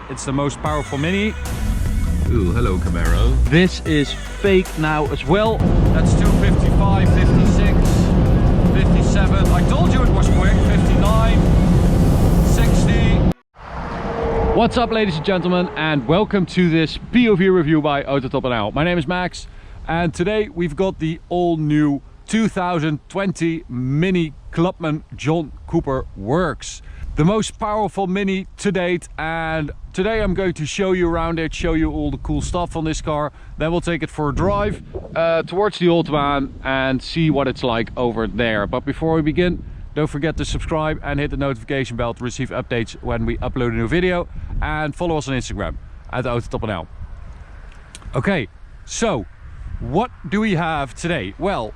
it's the most powerful Mini. Ooh, hello Camaro. This is fake now as well. That's 255, 56, 57. I told you it was quick. 59, 60. What's up, ladies and gentlemen, and welcome to this POV review by AutoTopNL. My name is Max, and today we've got the all new 2020 Mini Clubman John Cooper Works. The most powerful Mini to date, and today I'm going to show you around it, show you all the cool stuff on this car. Then we'll take it for a drive towards the Autobahn and see what it's like over there. But before we begin, don't forget to subscribe and hit the notification bell to receive updates when we upload a new video, and follow us on Instagram at AutoTopNL. Okay, so what do we have today? Well,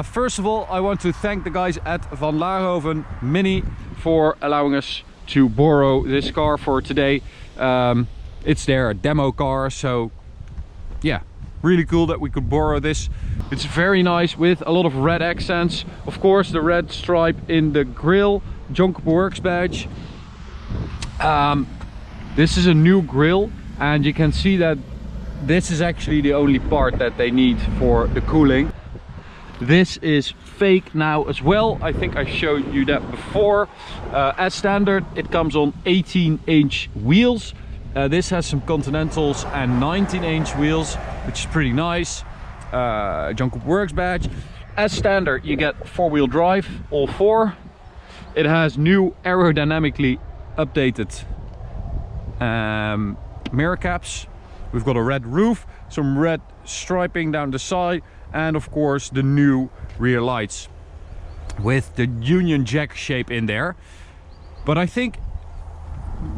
first of all, I want to thank the guys at Van Laarhoven Mini for allowing us to borrow this car for today. It's their demo car, so yeah, really cool that we could borrow this. It's very nice with a lot of red accents. Of course, the red stripe in the grille, John Cooper Works badge. This is a new grille, and you can see that this is actually the only part that they need for the cooling. This is fake now as well. I think I showed you that before. As standard, it comes on 18-inch wheels. This has some Continentals and 19-inch wheels, which is pretty nice. John Cooper Works badge. As standard, you get four-wheel drive, all four. It has new aerodynamically updated mirror caps. We've got a red roof, some red striping down the side, and of course the new rear lights with the Union Jack shape in there. But I think,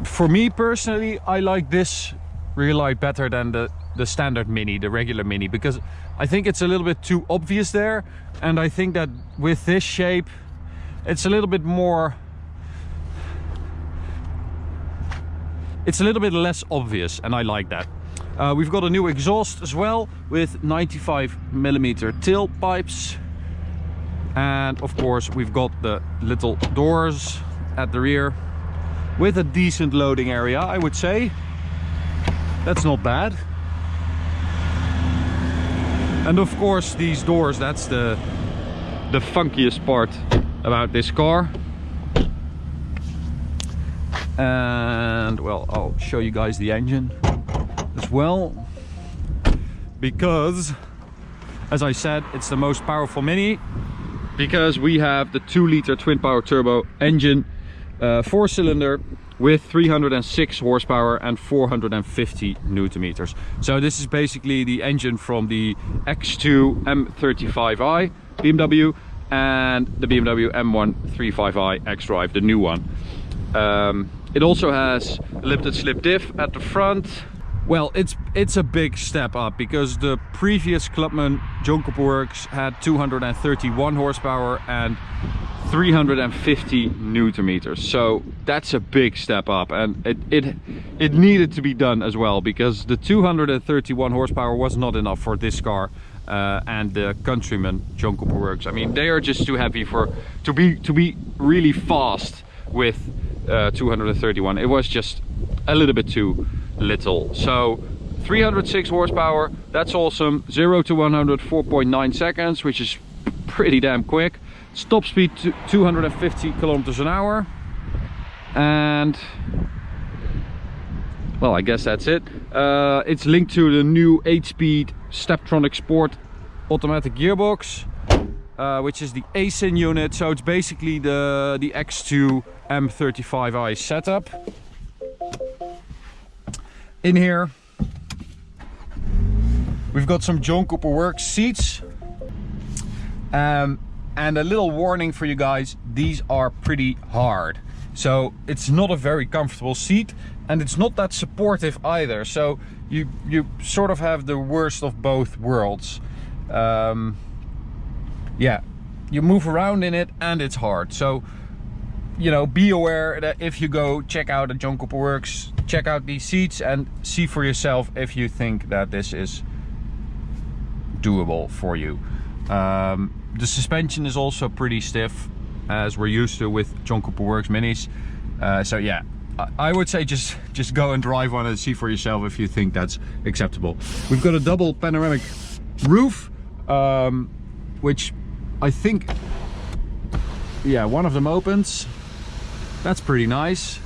for me personally, I like this rear light better than the standard Mini, the regular Mini, because I think it's a little bit too obvious there, and I think that with this shape it's a little bit more, it's a little bit less obvious, and I like that. We've got a new exhaust as well with 95mm tailpipes, and of course we've got the little doors at the rear with a decent loading area, I would say. That's not bad. And of course these doors, that's the funkiest part about this car. And well, I'll show you guys the engine as well, because as I said, it's the most powerful Mini, because we have the 2-liter twin power turbo engine, 4-cylinder with 306 horsepower and 450 newton meters. So this is basically the engine from the X2 M35i BMW and the BMW M1 35i xDrive, the new one. It also has a limited slip diff at the front. Well, it's a big step up, because the previous Clubman John Cooper Works had 231 horsepower and 350 newton meters. So that's a big step up, and it needed to be done as well, because the 231 horsepower was not enough for this car and the Countryman John Cooper Works. I mean, they are just too heavy to be really fast with 231. It was just a little bit too little. So 306 horsepower, that's awesome. 0 to 100 4.9 seconds, which is pretty damn quick. Top speed to 250 kilometers an hour, and well, I guess that's it. It's linked to the new 8-speed Steptronic Sport automatic gearbox, which is the ASIN unit. So it's basically the X2 M35i setup. In here we've got some John Cooper Works seats, and a little warning for you guys, these are pretty hard, so it's not a very comfortable seat, and it's not that supportive either. So you sort of have the worst of both worlds. Yeah, you move around in it and it's hard. So, you know, be aware that if you go check out a John Cooper Works, check out these seats and see for yourself if you think that this is doable for you. The suspension is also pretty stiff, as we're used to with John Cooper Works Minis. So yeah, I would say just go and drive one and see for yourself if you think that's acceptable. We've got a double panoramic roof, which I think, yeah, one of them opens. That's pretty nice.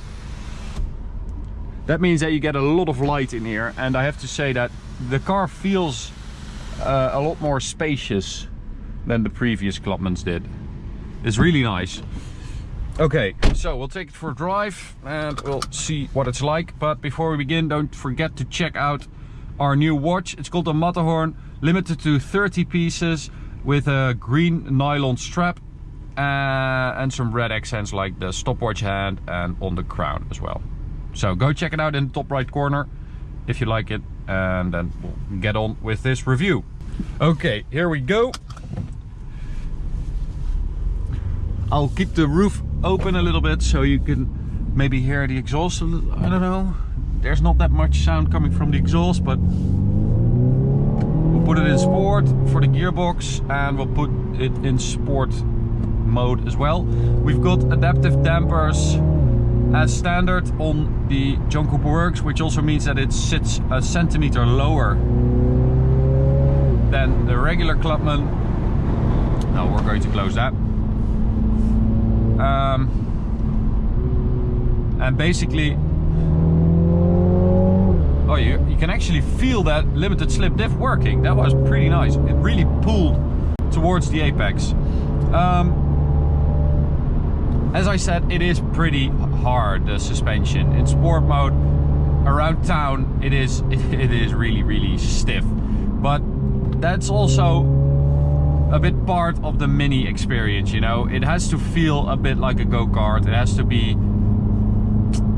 That means that you get a lot of light in here, and I have to say that the car feels a lot more spacious than the previous Clubmans did. It's really nice. Okay, so we'll take it for a drive and we'll see what it's like. But before we begin, don't forget to check out our new watch. It's called the Matterhorn, limited to 30 pieces with a green nylon strap and some red accents like the stopwatch hand and on the crown as well. So go check it out in the top right corner if you like it, and then we'll get on with this review. Okay, here we go. I'll keep the roof open a little bit so you can maybe hear the exhaust a little. I don't know. There's not that much sound coming from the exhaust, but we'll put it in sport for the gearbox and we'll put it in sport mode as well. We've got adaptive dampers as standard on the John Cooper Works, which also means that it sits a centimeter lower than the regular Clubman. No, we're going to close that. And basically, oh, you can actually feel that limited slip diff working. That was pretty nice. It really pulled towards the apex. As I said, it is pretty hard, the suspension. In sport mode, around town, it is really stiff. But that's also a bit part of the Mini experience, you know. It has to feel a bit like a go-kart. It has to be,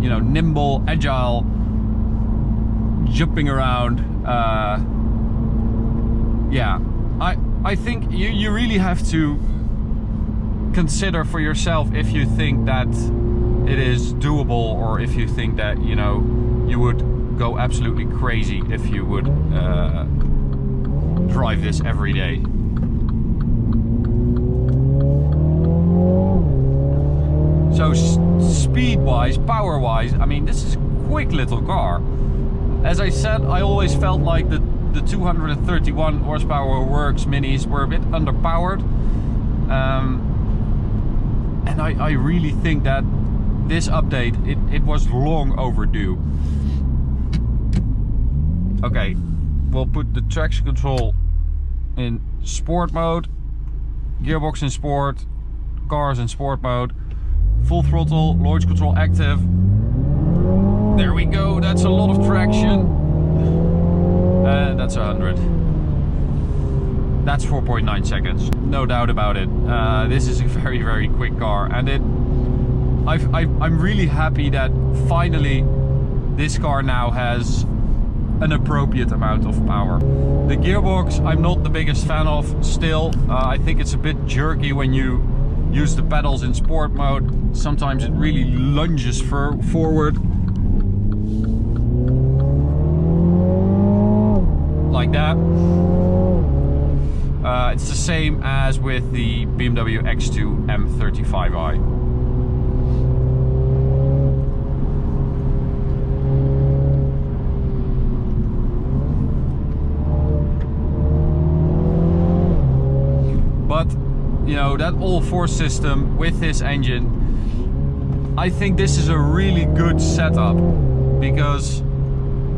you know, nimble, agile, jumping around. Yeah, I think you really have to consider for yourself if you think that it is doable, or if you think that, you know, you would go absolutely crazy if you would drive this every day. So speed-wise, power-wise, I mean, this is a quick little car. As I said, I always felt like the 231 horsepower Works Minis were a bit underpowered. And I really think that this update, it was long overdue. Okay, we'll put the traction control in sport mode, gearbox in sport, cars in sport mode, full throttle, launch control active. There we go, that's a lot of traction. And that's 100. That's 4.9 seconds, no doubt about it. This is a very quick car, and I'm really happy that finally this car now has an appropriate amount of power. The gearbox I'm not the biggest fan of still. I think it's a bit jerky when you use the pedals in sport mode. Sometimes it really lunges forward. Like that. It's the same as with the BMW X2 M35i. But, you know, that all-4 system with this engine, I think this is a really good setup because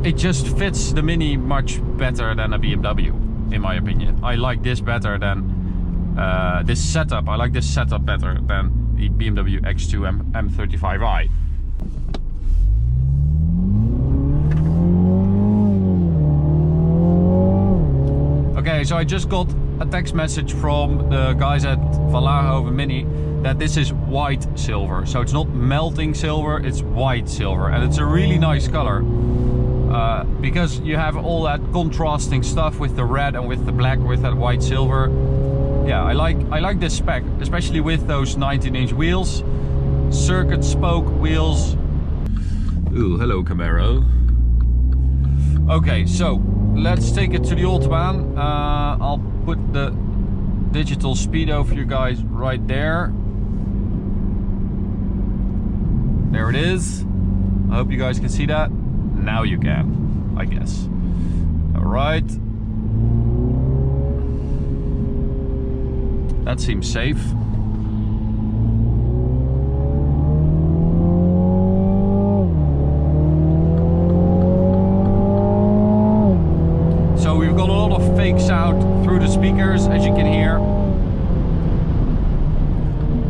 it just fits the Mini much better than a BMW. In my opinion, I like this better than this setup. I like this setup better than the BMW X2 M35i. Okay, so I just got a text message from the guys at Vallehoven Mini that this is white silver. So it's not melting silver, it's white silver, and it's a really nice color. Because you have all that contrasting stuff with the red and with the black, with that white silver. Yeah, I like this spec, especially with those 19-inch wheels, circuit spoke wheels. Ooh, hello Camaro. Okay, so let's take it to the Autobahn. I'll put the digital speedo for you guys right there. There it is. I hope you guys can see that. Now you can, I guess. Alright. That seems safe. So we've got a lot of fake sound through the speakers, as you can hear.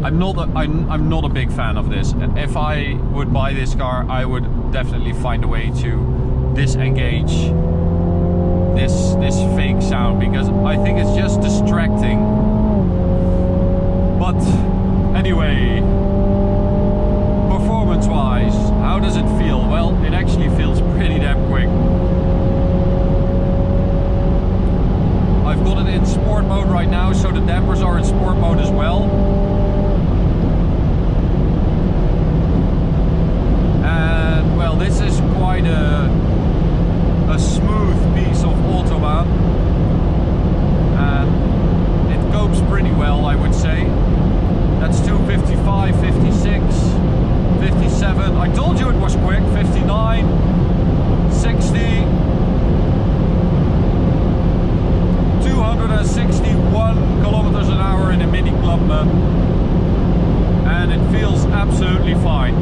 I'm not a big fan of this. If I would buy this car, I would definitely find a way to disengage this fake sound, because I think it's just distracting. But anyway, performance-wise, how does it feel? Well, it actually feels pretty damn quick. I've got it in sport mode right now, so the dampers are in sport mode as well. And well, this is quite a smooth piece of Autobahn. And it copes pretty well, I would say. That's 255, 56, 57. I told you it was quick. 59, 60. 261 kilometers an hour in a mini Clubman, and it feels absolutely fine.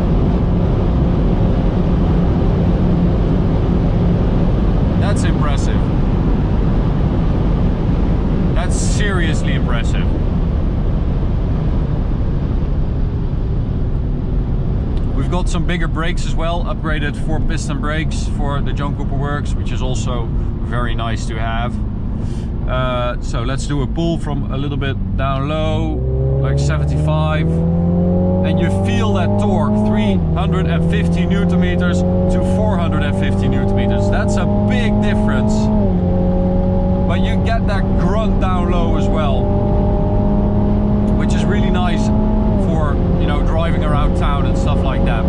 That's impressive. That's seriously impressive. We've got some bigger brakes as well, upgraded 4-piston brakes for the John Cooper Works, which is also very nice to have. So let's do a pull from a little bit down low, like 75, and you feel that torque, 350 Newton meters to 450 Newton meters. That's a big difference, but you get that grunt down low as well, which is really nice for, you know, driving around town and stuff like that.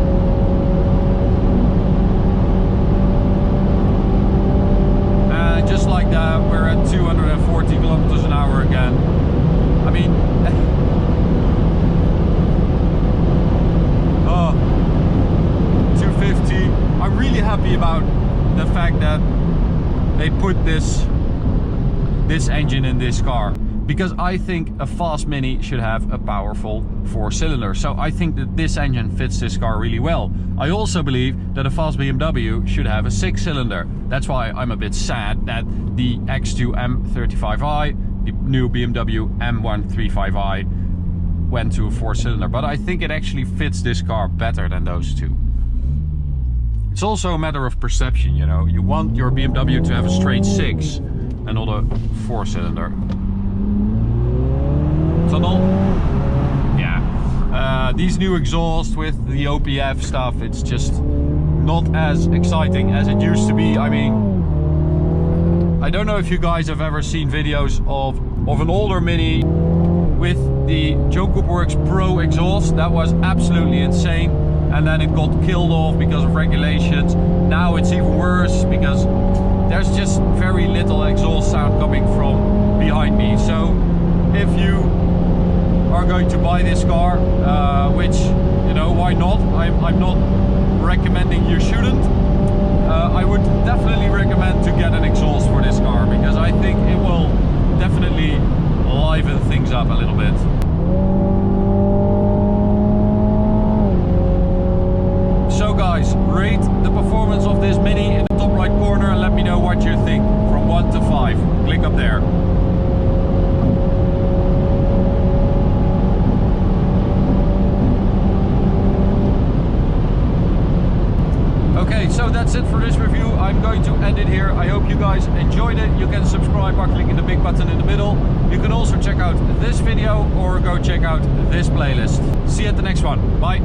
Just like that, we're at 240 kilometers an hour again. I mean, oh, 250. I'm really happy about the fact that they put this engine in this car, because I think a fast Mini should have a powerful 4-cylinder. So I think that this engine fits this car really well. I also believe that a fast BMW should have a 6-cylinder. That's why I'm a bit sad that the X2 M35i, the new BMW M135i, went to a 4-cylinder. But I think it actually fits this car better than those two. It's also a matter of perception, you know. You want your BMW to have a straight 6 and not a 4-cylinder. Tunnel. Yeah. These new exhausts with the OPF stuff, it's just not as exciting as it used to be. I mean, I don't know if you guys have ever seen videos of an older Mini with the John Cooper Works Pro exhaust. That was absolutely insane, and then it got killed off because of regulations. Now it's even worse because there's just very little exhaust sound coming from behind me. So if you are going to buy this car, which, you know, why not? I'm not recommending you shouldn't. I would definitely recommend to get an exhaust for this car, because I think it will definitely liven things up a little bit. So guys, rate the performance of this Mini in the top right corner and let me know what you think from 1 to 5. Click up there. Okay, so that's it for this review. I'm going to end it here. I hope you guys enjoyed it. You can subscribe by clicking the big button in the middle. You can also check out this video or go check out this playlist. See you at the next one. Bye.